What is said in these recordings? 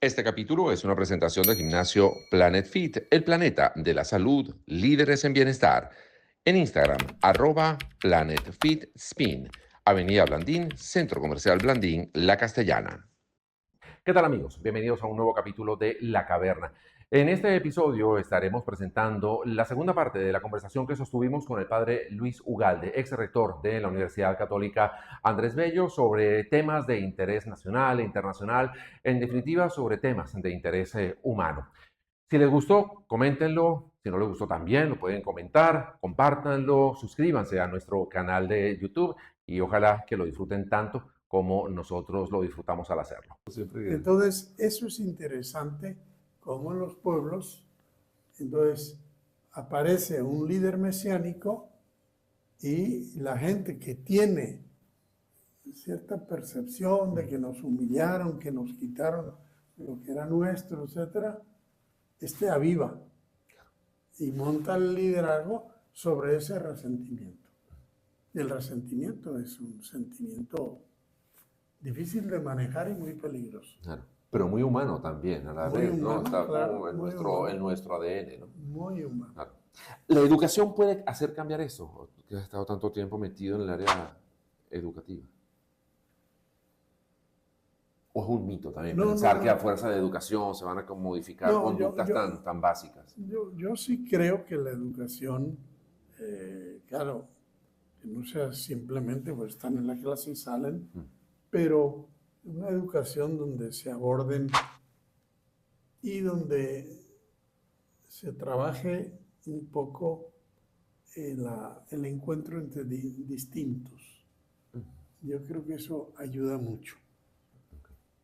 Este capítulo es una presentación del gimnasio Planet Fit, el planeta de la salud, líderes en bienestar. En Instagram, @Planet Fit Spin, Avenida Blandín, Centro Comercial Blandín, La Castellana. ¿Qué tal, amigos? Bienvenidos a un nuevo capítulo de La Caverna. En este episodio estaremos presentando la segunda parte de la conversación que sostuvimos con el padre Luis Ugalde, ex rector de la Universidad Católica Andrés Bello, sobre temas de interés nacional e internacional, en definitiva sobre temas de interés humano. Si les gustó, coméntenlo. Si no les gustó también, lo pueden comentar, compártanlo, suscríbanse a nuestro canal de YouTube y ojalá que lo disfruten tanto como nosotros lo disfrutamos al hacerlo. Entonces, eso es interesante, como en los pueblos, entonces aparece un líder mesiánico y la gente que tiene cierta percepción de que nos humillaron, que nos quitaron lo que era nuestro, etcétera, aviva y monta el liderazgo sobre ese resentimiento. Y el resentimiento es un sentimiento difícil de manejar y muy peligroso. Claro, pero muy humano también, a la Muy vez, ¿no? humano, Está claro, como en muy nuestro, humano. en nuestro ADN, ¿no? Muy humano. Claro. ¿La educación puede hacer cambiar eso? Que has estado tanto tiempo metido en el área educativa. ¿O es un mito también pensar que a fuerza de educación se van a modificar conductas tan básicas? Yo sí creo que la educación, claro, que no sea simplemente pues están en la clase y salen, pero una educación donde se aborden y donde se trabaje un poco el encuentro entre distintos. Yo creo que eso ayuda mucho.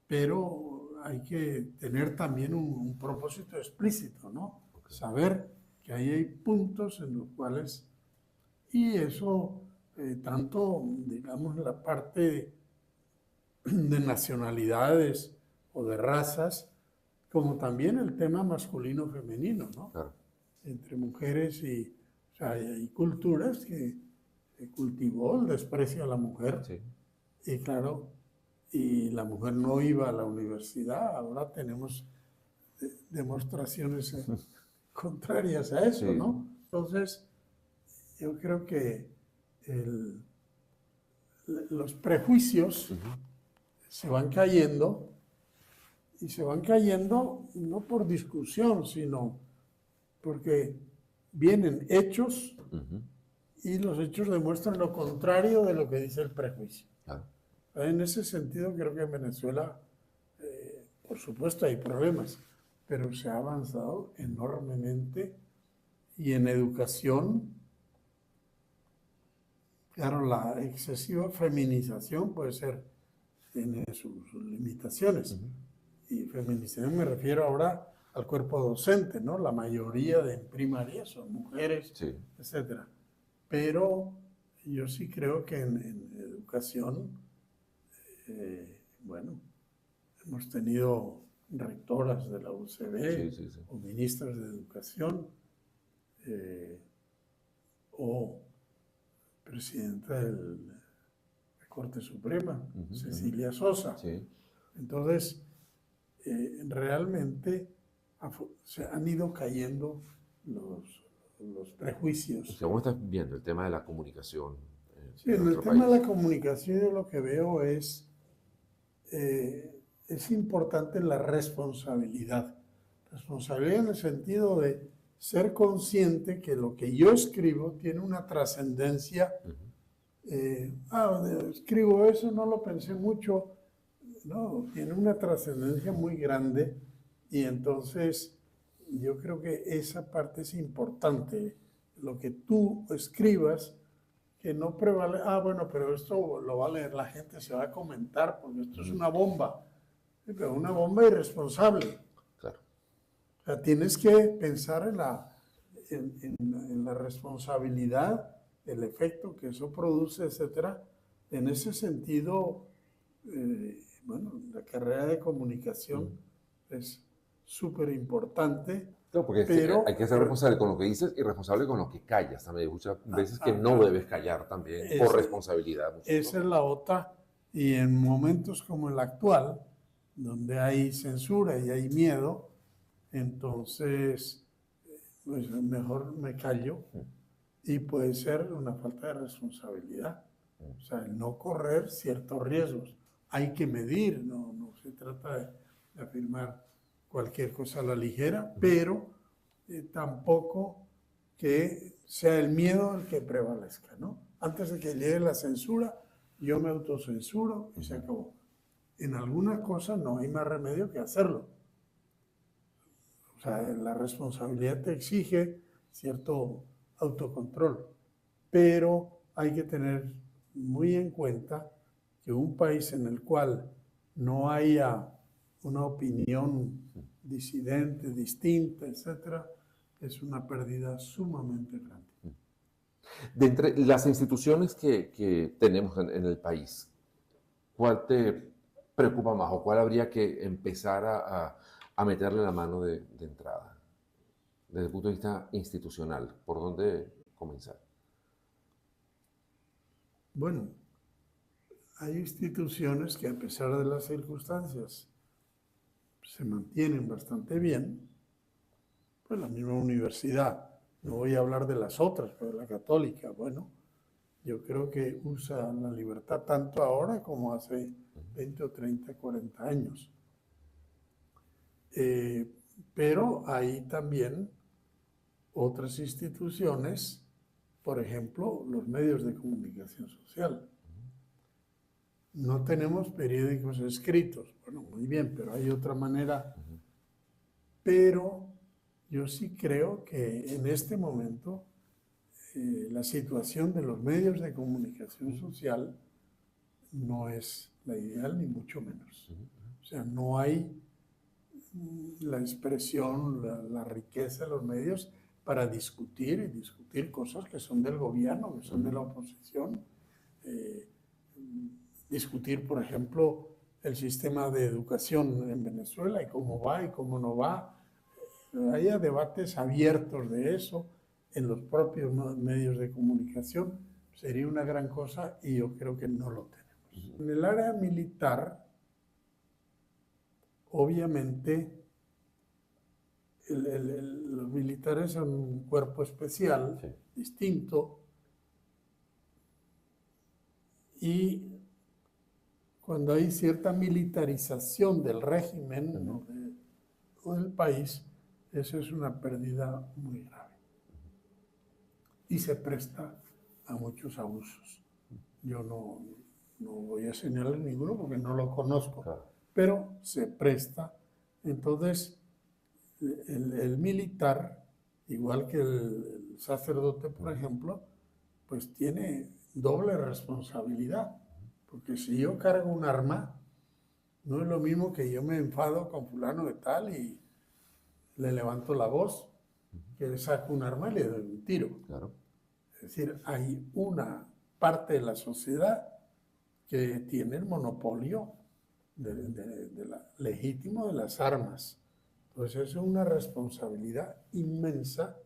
Pero hay que tener también un propósito explícito, ¿no? Saber que ahí hay puntos en los cuales, y eso tanto, digamos, la parte de nacionalidades o de razas, como también el tema masculino-femenino, ¿no? Claro. Entre mujeres y, o sea, hay culturas que se cultivó el desprecio a la mujer. Sí. Y claro, y la mujer no iba a la universidad. Ahora tenemos demostraciones contrarias a eso, Sí. ¿no? Entonces, yo creo que los prejuicios se van cayendo, y se van cayendo no por discusión, sino porque vienen hechos y los hechos demuestran lo contrario de lo que dice el prejuicio. Claro. En ese sentido, creo que en Venezuela, por supuesto, hay problemas, pero se ha avanzado enormemente. Y en educación, claro, la excesiva feminización tiene sus limitaciones. Y feminización me refiero ahora al cuerpo docente, ¿no? La mayoría de primaria son mujeres, Sí. etcétera. Pero yo sí creo que en educación, bueno, hemos tenido rectoras de la UCB Sí. o ministras de educación o presidenta de la Corte Suprema, Cecilia Sosa. Sí. Entonces, realmente se han ido cayendo los prejuicios. ¿Cómo estás viendo el tema de la comunicación? Sí, en el tema de la comunicación yo lo que veo es importante la responsabilidad. Responsabilidad en el sentido de ser consciente que lo que yo escribo tiene una trascendencia. Escribo eso, no lo pensé mucho. No, tiene una trascendencia muy grande y entonces yo creo que esa parte es importante. Lo que tú escribas, que no prevale, bueno, pero esto lo va a leer la gente, se va a comentar, porque esto es una bomba, pero una bomba irresponsable. Claro. O sea, tienes que pensar en la responsabilidad, el efecto que eso produce, etcétera. En ese sentido, bueno, la carrera de comunicación es súper importante. No, porque pero hay que ser responsable con lo que dices y responsable con lo que callas también. Hay muchas veces que no debes callar también por responsabilidad. Esa es la otra. Y en momentos como el actual, donde hay censura y hay miedo, entonces pues mejor me callo y puede ser una falta de responsabilidad. O sea, el no correr ciertos riesgos. Hay que medir, no se trata de afirmar cualquier cosa a la ligera, pero tampoco que sea el miedo el que prevalezca, ¿no? Antes de que llegue la censura, yo me autocensuro y se acabó. En algunas cosas no hay más remedio que hacerlo. O sea, la responsabilidad te exige cierto autocontrol, pero hay que tener muy en cuenta que un país en el cual no haya una opinión disidente, distinta, etcétera, es una pérdida sumamente grande. De entre las instituciones que tenemos en el país, ¿cuál te preocupa más o cuál habría que empezar a meterle la mano de entrada? Desde el punto de vista institucional, ¿por dónde comenzar? Bueno, hay instituciones que a pesar de las circunstancias se mantienen bastante bien, pues la misma universidad. No voy a hablar de las otras, pero la católica, bueno, yo creo que usa la libertad tanto ahora como hace 20 o 30, 40 años. Pero hay también otras instituciones, por ejemplo, los medios de comunicación social. No tenemos periódicos escritos, bueno, muy bien, pero hay otra manera. Pero yo sí creo que en este momento la situación de los medios de comunicación social no es la ideal, ni mucho menos. O sea, no hay la expresión, la riqueza de los medios para discutir y discutir cosas que son del gobierno, que son de la oposición. Discutir, por ejemplo, el sistema de educación en Venezuela y cómo va y cómo no va. Haya debates abiertos de eso en los propios medios de comunicación, sería una gran cosa y yo creo que no lo tenemos. En el área militar, obviamente, los militares son un cuerpo especial, sí, distinto, y cuando hay cierta militarización del régimen o del país, eso es una pérdida muy grave. Y se presta a muchos abusos. Yo no voy a señalar ninguno porque no lo conozco, claro, pero se presta. Entonces, el militar, igual que el sacerdote, por ejemplo, pues tiene doble responsabilidad. Porque si yo cargo un arma, no es lo mismo que yo me enfado con fulano de tal y le levanto la voz, que le saco un arma y le doy un tiro. Claro. Es decir, hay una parte de la sociedad que tiene el monopolio legítimo de las armas. Entonces es una responsabilidad inmensa.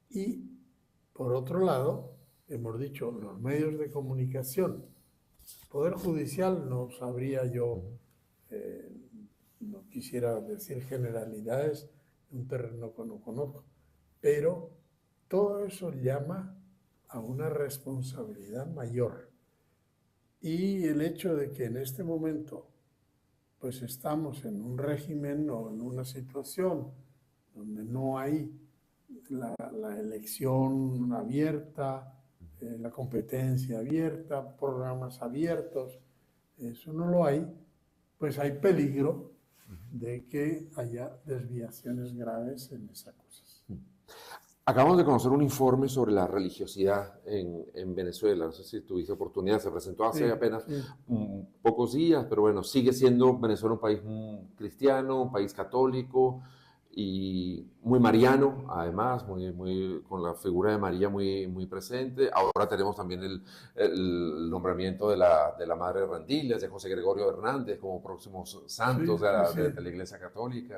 Y, por otro lado, hemos dicho, los medios de comunicación. Poder judicial no sabría yo, no quisiera decir generalidades, un terreno que no conozco, pero todo eso llama a una responsabilidad mayor. Y el hecho de que en este momento pues estamos en un régimen o en una situación donde no hay la elección abierta, la competencia abierta, programas abiertos, eso no lo hay, pues hay peligro de que haya desviaciones graves en esas cosas. Acabamos de conocer un informe sobre la religiosidad en Venezuela. No sé si tuviste oportunidad, se presentó hace apenas pocos días, pero bueno, sigue siendo Venezuela un país cristiano, un país católico y muy mariano, además, con la figura de María muy presente. Ahora tenemos también el nombramiento de la Madre de Randillas, de José Gregorio Hernández, como próximos santos de la Iglesia Católica.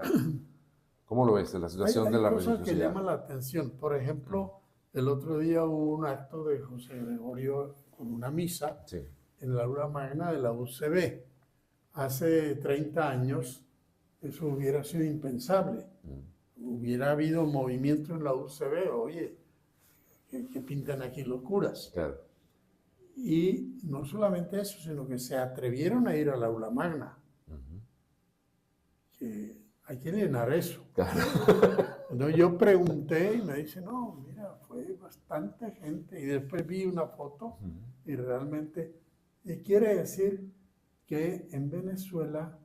¿Cómo lo ves, la situación de la religiosidad? Hay cosas que llaman la atención. Por ejemplo, el otro día hubo un acto de José Gregorio con una misa, sí, en la aula magna de la UCB. Hace 30 años eso hubiera sido impensable. Hubiera habido movimiento en la UCB, oye, que pintan aquí los curas. Claro. Y no solamente eso, sino que se atrevieron a ir al aula magna. Que hay que llenar eso. Claro. Entonces yo pregunté y me dice, no, mira, fue bastante gente. Y después vi una foto y realmente quiere decir que en Venezuela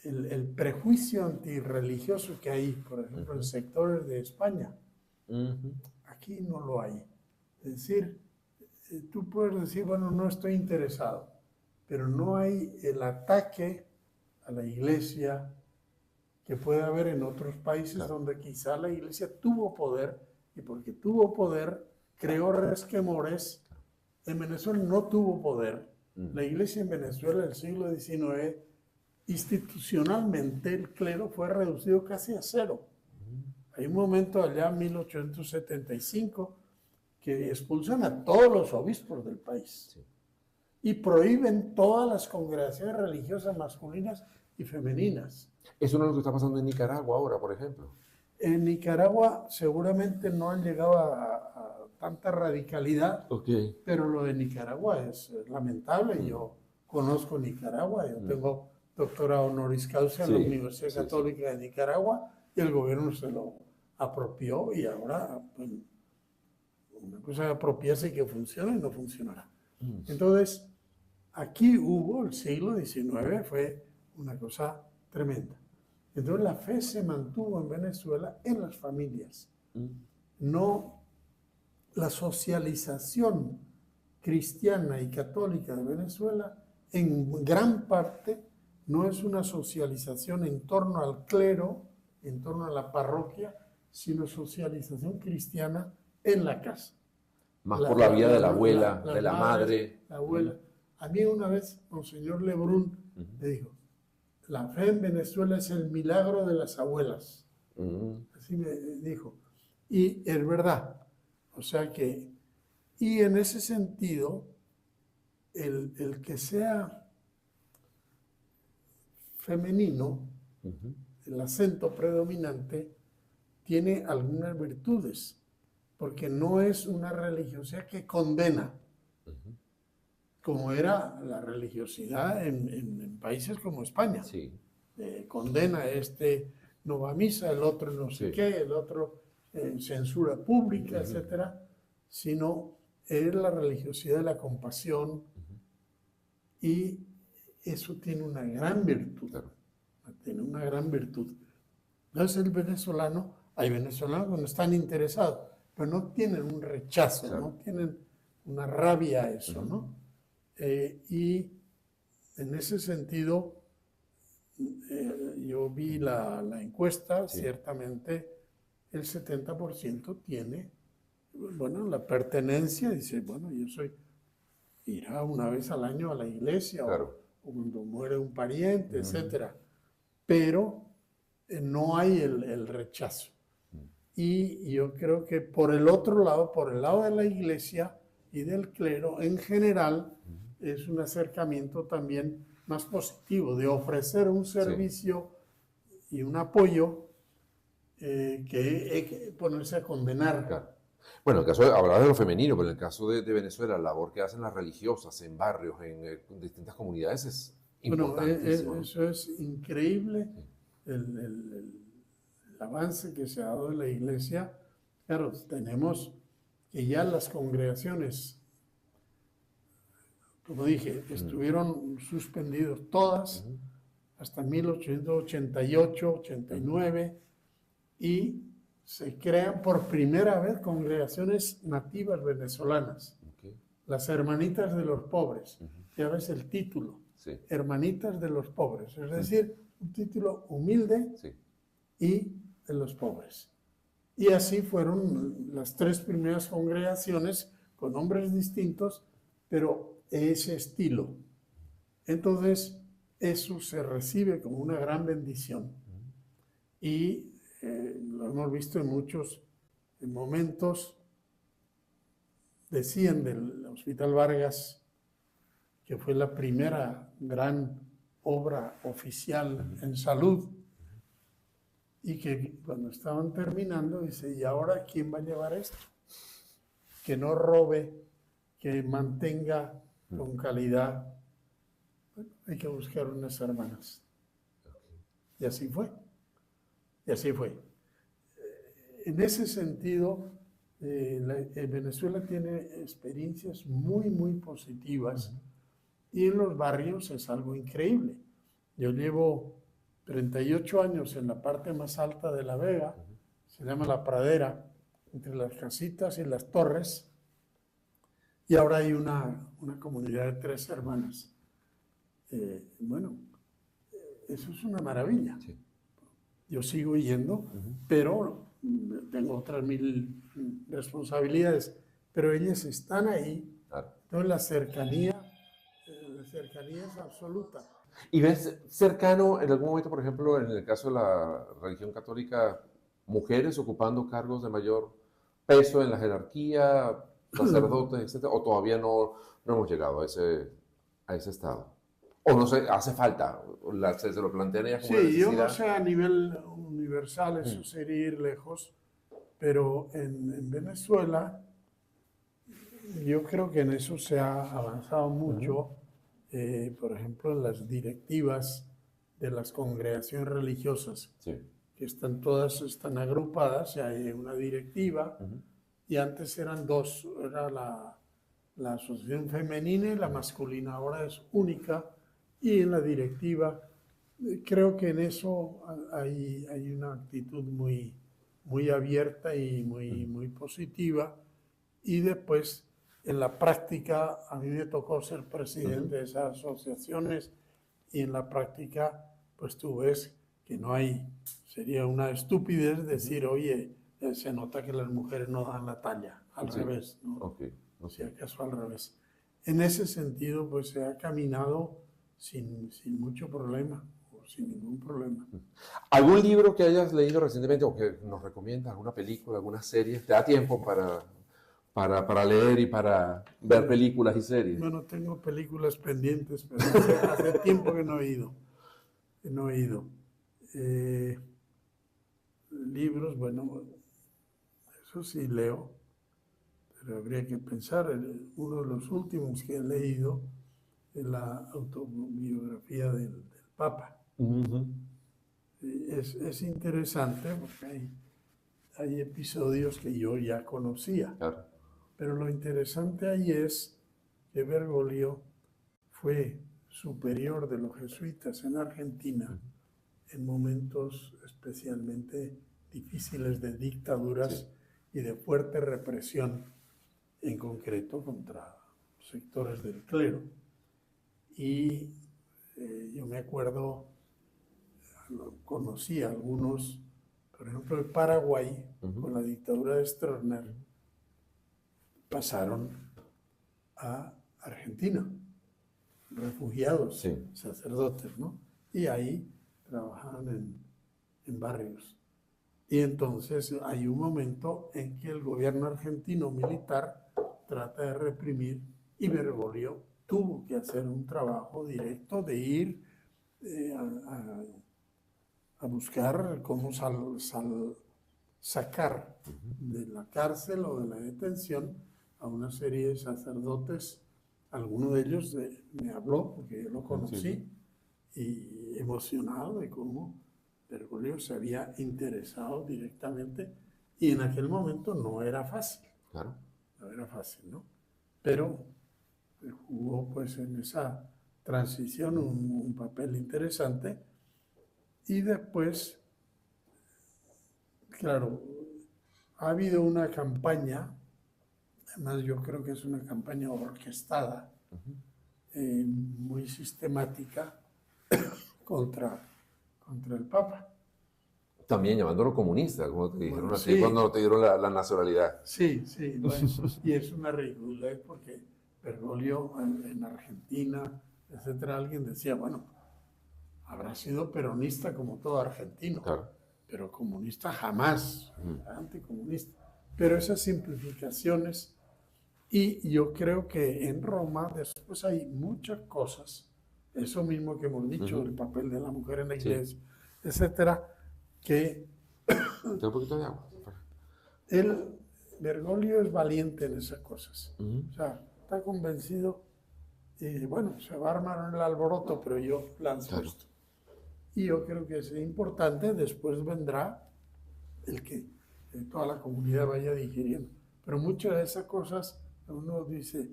el prejuicio antirreligioso que hay, por ejemplo, en sectores de España, aquí no lo hay. Es decir, tú puedes decir, bueno, no estoy interesado, pero no hay el ataque a la iglesia que puede haber en otros países, claro, donde quizá la iglesia tuvo poder, y porque tuvo poder, creó resquemores. En Venezuela no tuvo poder. La iglesia en Venezuela del siglo XIX, institucionalmente el clero fue reducido casi a cero. Hay un momento allá en 1875 que expulsan a todos los obispos del país, sí, y prohíben todas las congregaciones religiosas masculinas y femeninas. Eso no es lo que está pasando en Nicaragua ahora, por ejemplo. En Nicaragua seguramente no han llegado a tanta radicalidad, pero lo de Nicaragua es lamentable. Yo conozco Nicaragua, yo tengo doctorado honoris causa en la Universidad Católica de Nicaragua, y el gobierno se lo apropió, y ahora pues, una cosa es apropiarse y que funcione y no funcionará. Entonces, aquí hubo, el siglo XIX fue una cosa tremenda. Entonces la fe se mantuvo en Venezuela en las familias. No, la socialización cristiana y católica de Venezuela en gran parte no es una socialización en torno al clero, en torno a la parroquia, sino socialización cristiana en la casa. Más por la vida de la abuela, de la madre. La abuela. A mí una vez, Monseñor Lebrun me dijo, la fe en Venezuela es el milagro de las abuelas. Así me dijo. Y es verdad. O sea que, y en ese sentido, el que sea femenino, el acento predominante, tiene algunas virtudes, porque no es una religiosidad que condena, como era la religiosidad en países como España. Sí. Condena, no va a misa, el otro no sé qué, el otro censura pública, etcétera, sino es la religiosidad de la compasión, y eso tiene una gran virtud. Claro. Tiene una gran virtud. Entonces el venezolano, hay venezolanos que no están interesados, pero no tienen un rechazo, claro, no tienen una rabia a eso, ¿no? Y en ese sentido, yo vi la encuesta, ciertamente el 70% tiene, bueno, la pertenencia, dice, bueno, yo irá una vez al año a la iglesia, claro, o cuando muere un pariente, etcétera, pero no hay el rechazo. Y yo creo que por el otro lado, por el lado de la iglesia y del clero en general, es un acercamiento también más positivo, de ofrecer un servicio y un apoyo que ponerse a condenar. Claro. Bueno, en el caso hablabas de lo femenino, pero en el caso de Venezuela, la labor que hacen las religiosas en barrios, en distintas comunidades es importantísimo. Bueno, eso es increíble, el avance que se ha dado en la iglesia. Claro, tenemos que ya las congregaciones, como dije, estuvieron suspendidas todas hasta 1888, 89, y se crean por primera vez congregaciones nativas venezolanas, las Hermanitas de los Pobres. Ya ves el título, Hermanitas de los Pobres, es decir, un título humilde y de los pobres. Y así fueron las 3 primeras congregaciones con nombres distintos, pero ese estilo. Entonces, eso se recibe como una gran bendición. Y lo hemos visto en muchos momentos. Decían del Hospital Vargas, que fue la primera gran obra oficial en salud, y que cuando estaban terminando dice, ¿y ahora quién va a llevar esto? Que no robe, que mantenga con calidad. Bueno, hay que buscar unas hermanas. Y así fue. Y así fue. En ese sentido, Venezuela tiene experiencias muy, muy positivas, y en los barrios es algo increíble. Yo llevo 38 años en la parte más alta de La Vega, se llama La Pradera, entre las casitas y las torres, y ahora hay una comunidad de 3 hermanas. Bueno, eso es una maravilla. Sí. Yo sigo yendo, pero tengo otras 1000 responsabilidades, pero ellas están ahí. Claro. Entonces la cercanía es absoluta. ¿Y ves cercano en algún momento, por ejemplo, en el caso de la religión católica, mujeres ocupando cargos de mayor peso en la jerarquía, sacerdotes, etcétera? ¿O todavía no hemos llegado a ese estado? O no sé, hace falta, se lo plantean ellas como una Sí, yo necesidad. no sé a nivel universal, eso sería ir lejos, pero en Venezuela yo creo que en eso se ha avanzado mucho. Por ejemplo, en las directivas de las congregaciones religiosas, Sí. que están agrupadas, y hay una directiva, y antes eran 2, era la asociación femenina y la masculina, ahora es única, y en la directiva creo que en eso hay una actitud muy, muy abierta y muy, muy positiva. Y después, en la práctica, a mí me tocó ser presidente de esas asociaciones, y en la práctica, pues tú ves que no hay, sería una estupidez decir, oye, se nota que las mujeres no dan la talla, al revés, ¿no? Okay. Si acaso al revés. En ese sentido, pues se ha caminado sin mucho problema, o sin ningún problema. ¿Algún libro que hayas leído recientemente o que nos recomiendas, alguna película, alguna serie? ¿Te da tiempo para leer y para ver películas y series? Bueno, tengo películas pendientes, pero hace tiempo que no he ido. Libros, bueno, eso sí leo, pero habría que pensar. Uno de los últimos que he leído es la autobiografía del Papa. Es interesante porque hay episodios que yo ya conocía. Claro. Pero lo interesante ahí es que Bergoglio fue superior de los jesuitas en Argentina en momentos especialmente difíciles de dictaduras y de fuerte represión, en concreto contra sectores del clero. Y yo me acuerdo, conocí a algunos, por ejemplo, el Paraguay, con la dictadura de Stroessner, pasaron a Argentina, refugiados, sacerdotes, ¿no? Y ahí trabajaban en barrios. Y entonces hay un momento en que el gobierno argentino militar trata de reprimir, y Bergoglio tuvo que hacer un trabajo directo de ir a buscar cómo sacar de la cárcel o de la detención a una serie de sacerdotes. Alguno de ellos me habló, porque yo lo conocí, y emocionado de cómo Bergoglio se había interesado directamente, y en aquel momento no era fácil. Claro. No era fácil, ¿no? Pero jugó pues en esa transición un papel interesante. Y después, claro, ha habido una campaña, además yo creo que es una campaña orquestada, muy sistemática, contra el Papa. También llamándolo comunista, como te dijeron así, sí. cuando te dieron la nacionalidad. Sí, bueno, y es una ridiculez porque Bergoglio en Argentina, etcétera, alguien decía, bueno, habrá sido peronista como todo argentino, Claro. pero comunista jamás, anticomunista. Pero esas simplificaciones Y yo creo que en Roma después hay muchas cosas, eso mismo que hemos dicho, el papel de la mujer en la iglesia, etcétera, que ¿Te un poquito de agua? él, Bergoglio es valiente en esas cosas. O sea, está convencido y bueno, se va a armar el alboroto, pero yo lanzo esto. Y yo creo que es importante, después vendrá el que toda la comunidad vaya digiriendo. Pero muchas de esas cosas uno dice,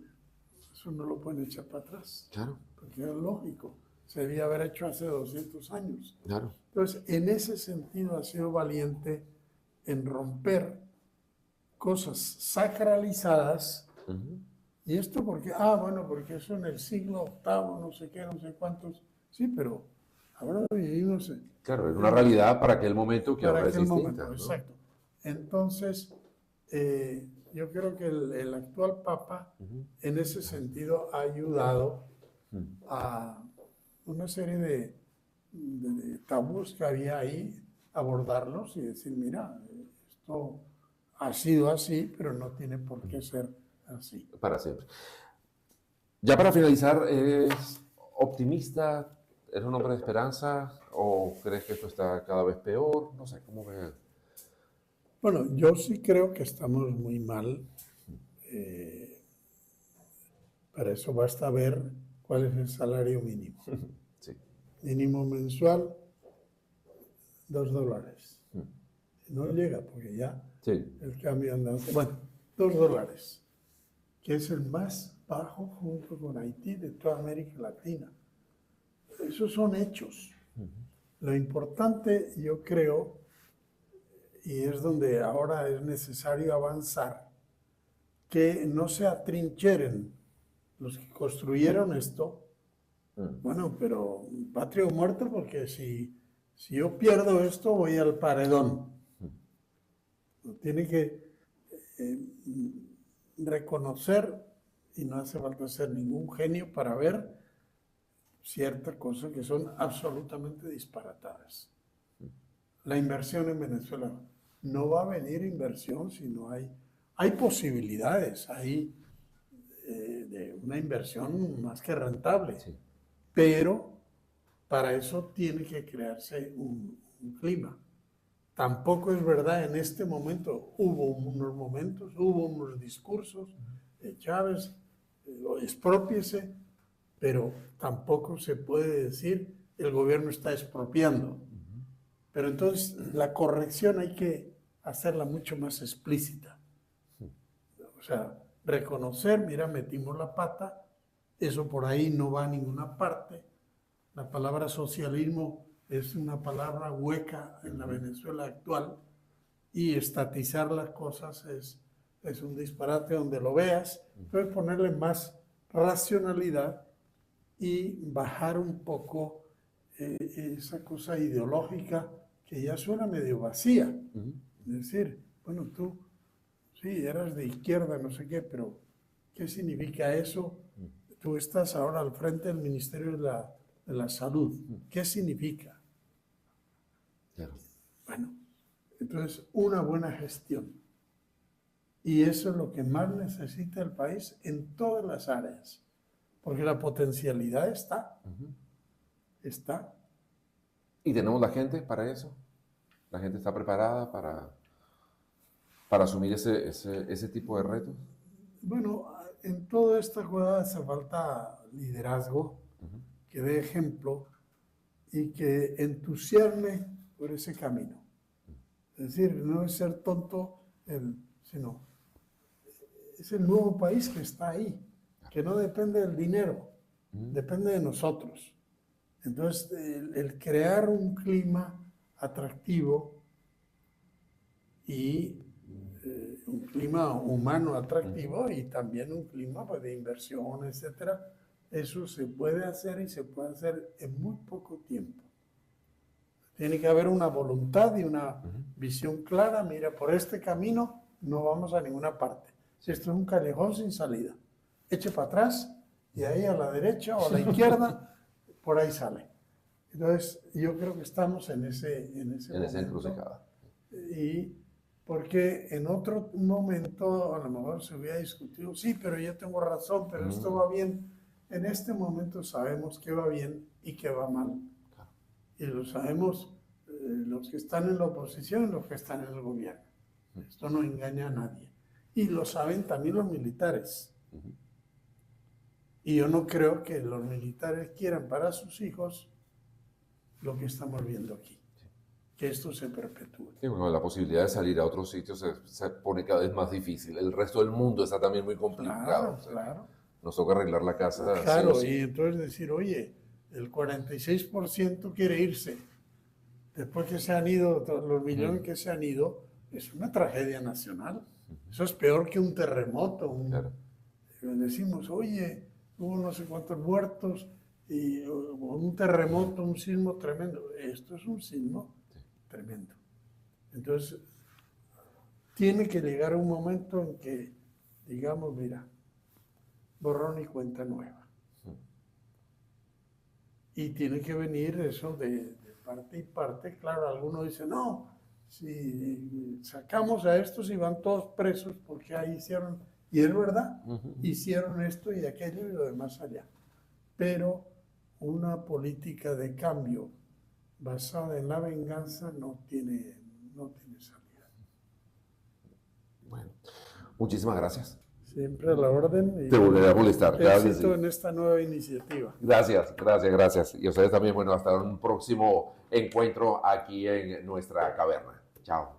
eso no lo pueden echar para atrás. Claro. Porque es lógico, se debía haber hecho hace 200 años. Claro. Entonces, en ese sentido ha sido valiente en romper cosas sacralizadas. Y esto porque, bueno, porque eso en el siglo VIII, no sé qué, no sé cuántos. Sí, pero ahora vivimos claro, es una realidad para aquel momento que ahora es distinta. Momento, ¿no? Exacto. Entonces, yo creo que el actual Papa, en ese sentido, ha ayudado a una serie de tabús que había ahí, abordarlos y decir, mira, esto ha sido así, pero no tiene por qué ser así. Para siempre. Ya para finalizar, ¿eres optimista? ¿Eres un hombre de esperanza? ¿O crees que esto está cada vez peor? No sé, ¿cómo ves? Bueno, yo sí creo que estamos muy mal. Para eso basta ver cuál es el salario mínimo. Sí. Mínimo mensual, $2. No llega porque ya el cambio andante. Bueno, $2, que es el más bajo junto con Haití de toda América Latina. Esos son hechos. Lo importante, yo creo, y es donde ahora es necesario avanzar, que no se atrincheren los que construyeron esto. Bueno, pero patria o muerte, porque si yo pierdo esto, voy al paredón. Tiene que reconocer, y no hace falta ser ningún genio para ver ciertas cosas que son absolutamente disparatadas. La inversión en Venezuela, no va a venir inversión si no hay posibilidades, hay de una inversión más que rentable, pero para eso tiene que crearse un clima. Tampoco es verdad, en este momento hubo unos momentos, hubo unos discursos de Chávez, exprópiese, pero tampoco se puede decir el gobierno está expropiando. Pero entonces la corrección hay que hacerla mucho más explícita. O sea, reconocer, mira, metimos la pata, eso por ahí no va a ninguna parte. La palabra socialismo es una palabra hueca en la Venezuela actual y estatizar las cosas es un disparate donde lo veas. Entonces ponerle más racionalidad y bajar un poco esa cosa ideológica que ya suena medio vacía. Es decir, bueno, tú sí eras de izquierda, no sé qué, pero ¿qué significa eso? Tú estás ahora al frente del Ministerio de la Salud. ¿Qué significa? Claro. Bueno, entonces una buena gestión. Y eso es lo que más necesita el país en todas las áreas. Porque la potencialidad está. Está. ¿Y tenemos la gente para eso? ¿La gente está preparada para asumir ese tipo de retos? Bueno, en toda esta jugada hace falta liderazgo, que dé ejemplo y que entusiasme por ese camino. Es decir, no es ser tonto, sino es el nuevo país que está ahí, que no depende del dinero, depende de nosotros. Entonces, el crear un clima atractivo y un clima humano atractivo y también un clima pues, de inversión, etcétera, eso se puede hacer y se puede hacer en muy poco tiempo. Tiene que haber una voluntad y una visión clara. Mira, por este camino no vamos a ninguna parte. Esto es un callejón sin salida. Eche para atrás y ahí a la derecha o a la izquierda, por ahí sale. Entonces, yo creo que estamos en esa encrucijada. Y Porque en otro momento a lo mejor se hubiera discutido, sí, pero yo tengo razón, pero esto va bien. En este momento sabemos qué va bien y qué va mal. Y lo sabemos los que están en la oposición y los que están en el gobierno. Esto no engaña a nadie. Y lo saben también los militares. Y yo no creo que los militares quieran para sus hijos lo que estamos viendo aquí. Que esto se perpetúe. Sí, bueno, la posibilidad de salir a otros sitios se pone cada vez más difícil. El resto del mundo está también muy complicado. Claro, o sea, claro. Nos toca arreglar la casa. Claro, sí o sí. y entonces decir, oye, el 46% quiere irse. Después que se han ido, los millones que se han ido, es una tragedia nacional. Eso es peor que un terremoto. Claro. Decimos, oye, hubo no sé cuántos muertos, y un terremoto, un sismo tremendo. Esto es un sismo tremendo. Entonces, tiene que llegar un momento en que digamos, mira, borrón y cuenta nueva. Y tiene que venir eso de parte y parte. Claro, algunos dicen, no, si sacamos a estos y van todos presos porque ahí hicieron, y es verdad, hicieron esto y aquello y lo demás allá. Pero una política de cambio basada en la venganza no tiene salida. Bueno, muchísimas gracias. Siempre a la orden. Y te volveré a molestar. Éxito en esta nueva iniciativa. Gracias. Y ustedes también, bueno, hasta un próximo encuentro aquí en nuestra caverna. Chao.